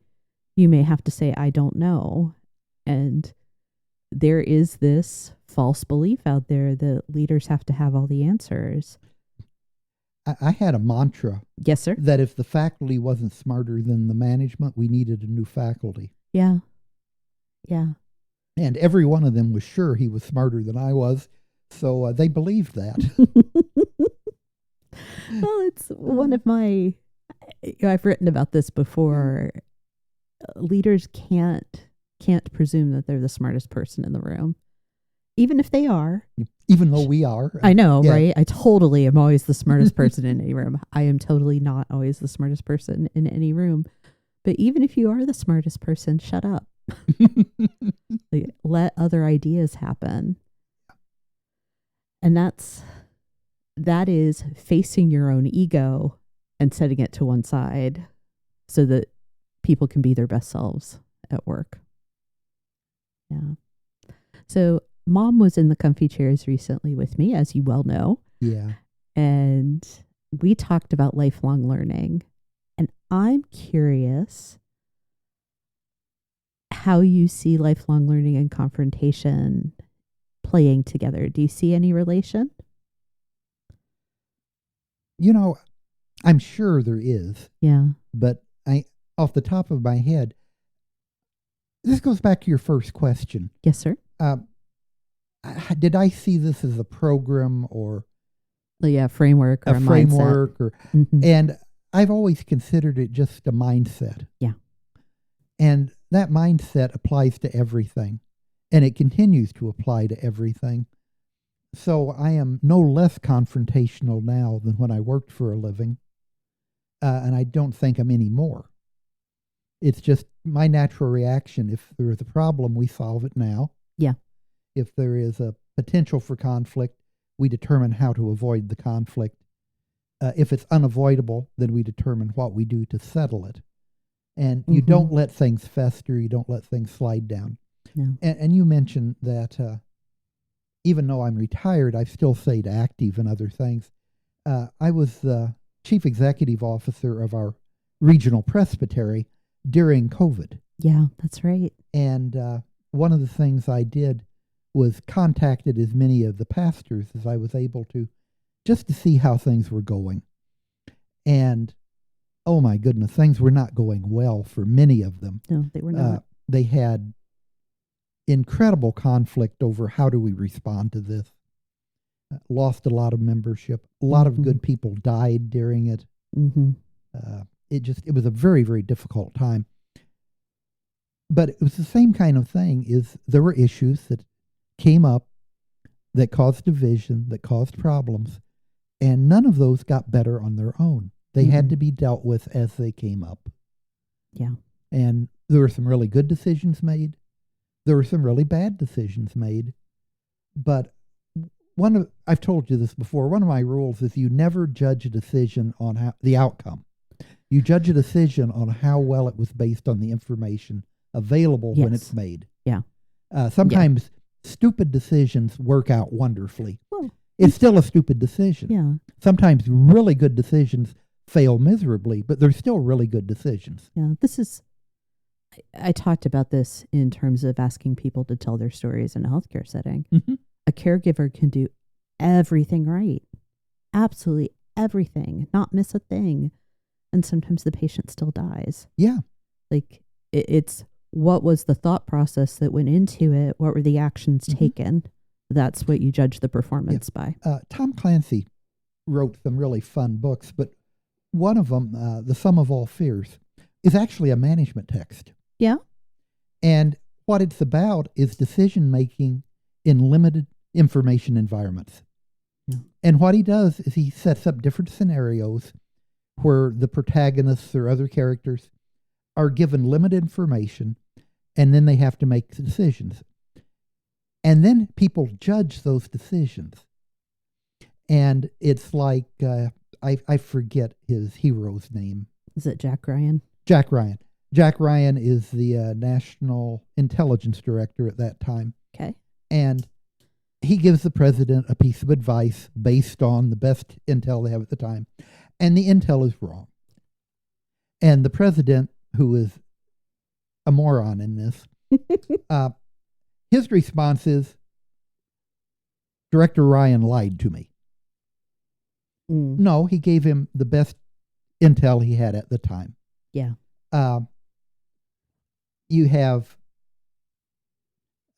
You may have to say, I don't know. And there is this false belief out there that leaders have to have all the answers. I had a mantra. Yes, sir. That if the faculty wasn't smarter than the management, we needed a new faculty. Yeah. Yeah. And every one of them was sure he was smarter than I was. So they believed that. Well, it's one of my, I've written about this before. Leaders can't presume that they're the smartest person in the room, even if they are. Even though we are. I know, right? I totally am always the smartest person in any room. I am totally not always the smartest person in any room. But even if you are the smartest person, shut up. Like, let other ideas happen. And that is facing your own ego and setting it to one side so that people can be their best selves at work. Yeah. So Mom was in the comfy chairs recently with me, as you well know. Yeah. And we talked about lifelong learning. And I'm curious how you see lifelong learning and confrontation playing together. Do you see any relation? You know, I'm sure there is, Yeah. but off the top of my head, this goes back to your first question. Yes, sir. Did I see this as a program or Framework or a framework mindset. and I've always considered it just a mindset. Yeah. And that mindset applies to everything, and it continues to apply to everything. So I am no less confrontational now than when I worked for a living, and I don't think I'm any more. It's just my natural reaction. If there is a problem, we solve it now. Yeah. If there is a potential for conflict, we determine how to avoid the conflict. If it's unavoidable, then we determine what we do to settle it. And you don't let things fester. You don't let things slide down. No. And you mentioned that even though I'm retired, I still stayed active in other things. I was the chief executive officer of our regional presbytery during COVID. Yeah, that's right. And one of the things I did was contacted as many of the pastors as I was able to, just to see how things were going. And oh my goodness, things were not going well for many of them. No, they were not. They had incredible conflict over how do we respond to this. Lost a lot of membership. A lot of good people died during it. It was a very, very difficult time. But it was the same kind of thing. There were issues that came up that caused division, that caused problems, and none of those got better on their own. They had to be dealt with as they came up. Yeah. And there were some really good decisions made. There were some really bad decisions made. But I've told you this before, one of my rules is you never judge a decision on the outcome. You judge a decision on how well it was based on the information available when it's made. Yeah. Sometimes stupid decisions work out wonderfully. Well, it's still a stupid decision. Yeah. Sometimes really good decisions fail miserably, but they're still really good decisions. Yeah. I talked about this in terms of asking people to tell their stories in a healthcare setting. A caregiver can do everything right. Absolutely everything, not miss a thing. And sometimes the patient still dies. Yeah. Like it's what was the thought process that went into it? What were the actions taken? That's what you judge the performance by. Tom Clancy wrote some really fun books, but one of them, The Sum of All Fears, is actually a management text. Yeah. And what it's about is decision-making in limited information environments. Yeah. And what he does is he sets up different scenarios where the protagonists or other characters are given limited information, and then they have to make decisions. And then people judge those decisions. And it's like, I forget his hero's name. Is it Jack Ryan? Jack Ryan. Jack Ryan is the National Intelligence Director at that time. Okay. And he gives the president a piece of advice based on the best intel they have at the time. And the intel is wrong. And the president, who is a moron in this, his response is, Director Ryan lied to me. No, he gave him the best intel he had at the time. Yeah. You have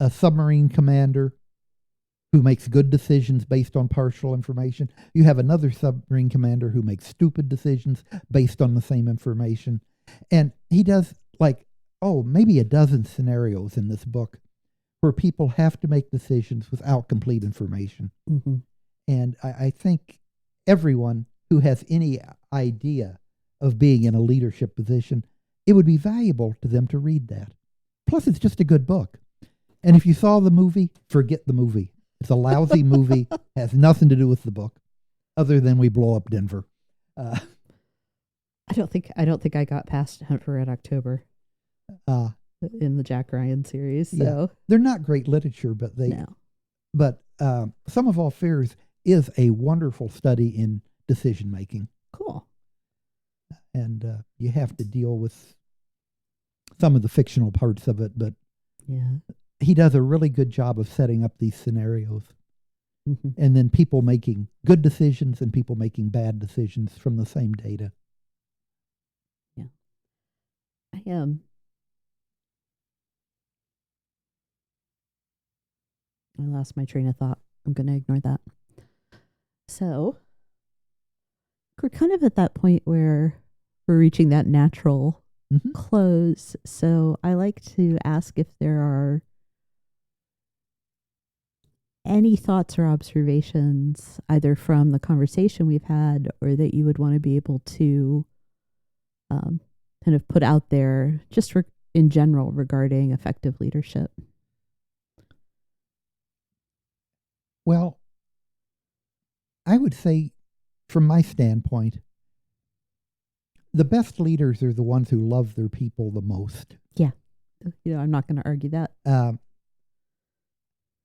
a submarine commander who makes good decisions based on partial information. You have another submarine commander who makes stupid decisions based on the same information. And he does maybe a dozen scenarios in this book where people have to make decisions without complete information. And I think everyone who has any idea of being in a leadership position, it would be valuable to them to read that. Plus, it's just a good book. And if you saw the movie, forget the movie. It's a lousy movie, has nothing to do with the book, other than we blow up Denver. I don't think I got past Hunt for Red October in the Jack Ryan series. So yeah, they're not great literature, but Sum of All Fears is a wonderful study in decision making. Cool. and you have to deal with some of the fictional parts of it, but Yeah. he does a really good job of setting up these scenarios. Mhm. And then people making good decisions and people making bad decisions from the same data. I I lost my train of thought. I'm going to ignore that. So we're kind of at that point where we're reaching that natural Mhm. close. So I like to ask if there are any thoughts or observations, either from the conversation we've had or that you would want to be able to kind of put out there just in general regarding effective leadership. Well, I would say, from my standpoint, the best leaders are the ones who love their people the most. Yeah. I'm not going to argue that.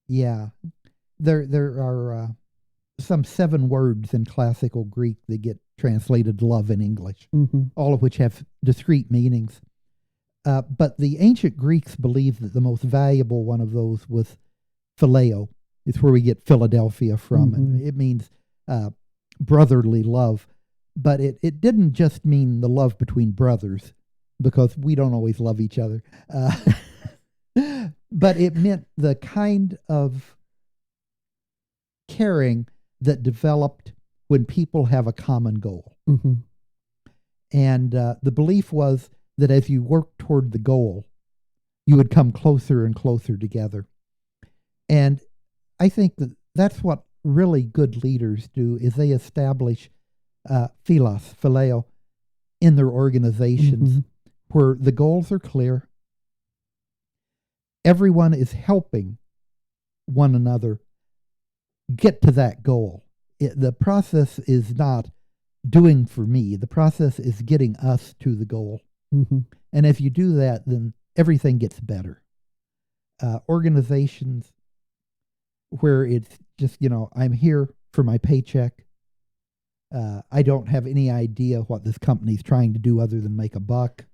Yeah. There are some 7 words in classical Greek that get translated love in English, all of which have discrete meanings. But the ancient Greeks believed that the most valuable one of those was phileo. It's where we get Philadelphia from, and it means brotherly love. But it didn't just mean the love between brothers, because we don't always love each other. But it meant the kind of caring that developed when people have a common goal. And the belief was that as you work toward the goal, you would come closer and closer together. And I think that that's what really good leaders do, is they establish phileo, in their organizations where the goals are clear. Everyone is helping one another get to that goal. The process is not doing for me. The process is getting us to the goal. And if you do that, then everything gets better. Organizations where it's just, I'm here for my paycheck. I don't have any idea what this company's trying to do other than make a buck.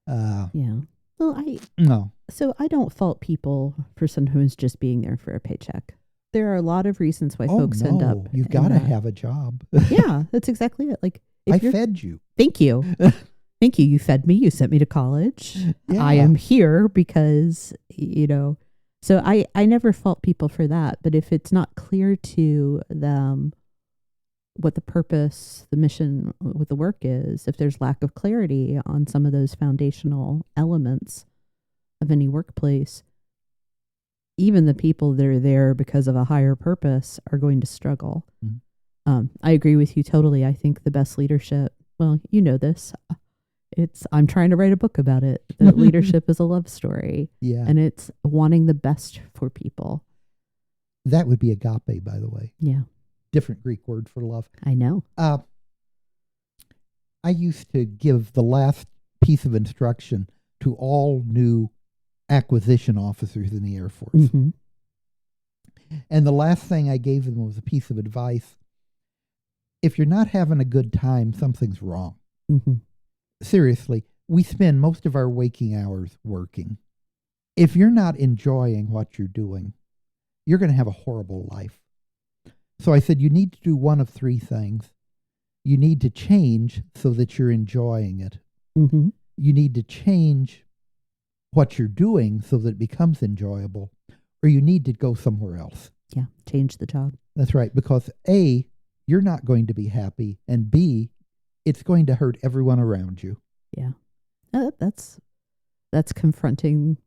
Yeah. Well, No. So I don't fault people for sometimes just being there for a paycheck. There are a lot of reasons why folks end up. You've got to have a job. Yeah, that's exactly it. Like, I fed you. Thank you. Thank you. You fed me. You sent me to college. Yeah. I am here because, so I never fault people for that. But if it's not clear to them what the purpose, the mission, what the work is, if there's lack of clarity on some of those foundational elements of any workplace, even the people that are there because of a higher purpose are going to struggle. I agree with you totally. I think the best leadership, well, you know this, I'm trying to write a book about it. That leadership is a love story. Yeah. And it's wanting the best for people. That would be agape, by the way. Yeah. Different Greek word for love. I know. I used to give the last piece of instruction to all new acquisition officers in the Air Force. And the last thing I gave them was a piece of advice. If you're not having a good time, something's wrong. Seriously, we spend most of our waking hours working. If you're not enjoying what you're doing, you're going to have a horrible life. So I said, you need to do one of 3 things. You need to change so that you're enjoying it. You need to change what you're doing so that it becomes enjoyable, or you need to go somewhere else. Yeah, change the job. That's right, because A, you're not going to be happy, and B, it's going to hurt everyone around you. Yeah. That's confronting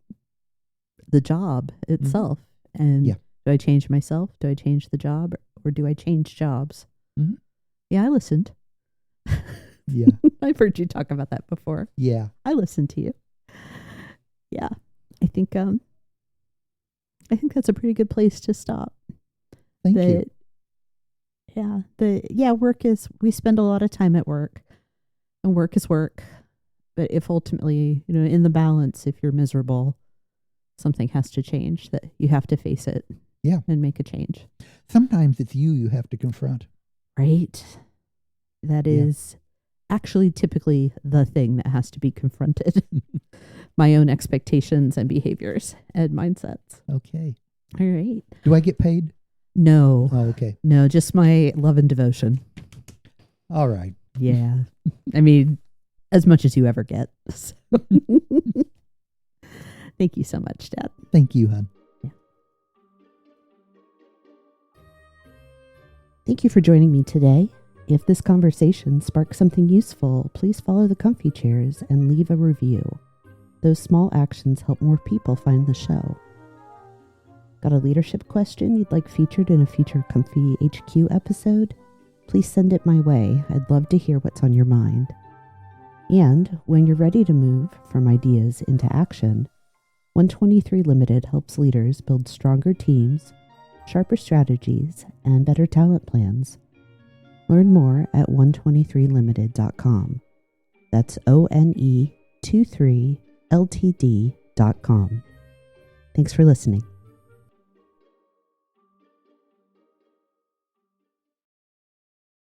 the job itself. And do I change myself? Do I change the job? Or do I change jobs? Yeah, I listened. Yeah. I've heard you talk about that before. Yeah. I listened to you. Yeah. I think that's a pretty good place to stop. Thank you. Yeah. We spend a lot of time at work, and work is work. But if ultimately, in the balance, if you're miserable, something has to change, that you have to face it. Yeah. And make a change. Sometimes it's you have to confront. Right. That is actually typically the thing that has to be confronted. My own expectations and behaviors and mindsets. Okay. All right. Do I get paid? No. Oh, okay. No, just my love and devotion. All right. Yeah. I mean, as much as you ever get. So. Thank you so much, Dad. Thank you, hon. Yeah. Thank you for joining me today. If this conversation sparks something useful, please follow the Comfy Chairs and leave a review. Those small actions help more people find the show. Got a leadership question you'd like featured in a future Comfy HQ episode? Please send it my way. I'd love to hear what's on your mind. And when you're ready to move from ideas into action, 123 Limited helps leaders build stronger teams, sharper strategies, and better talent plans. Learn more at 123limited.com. That's ONE23LTD.com. Thanks for listening.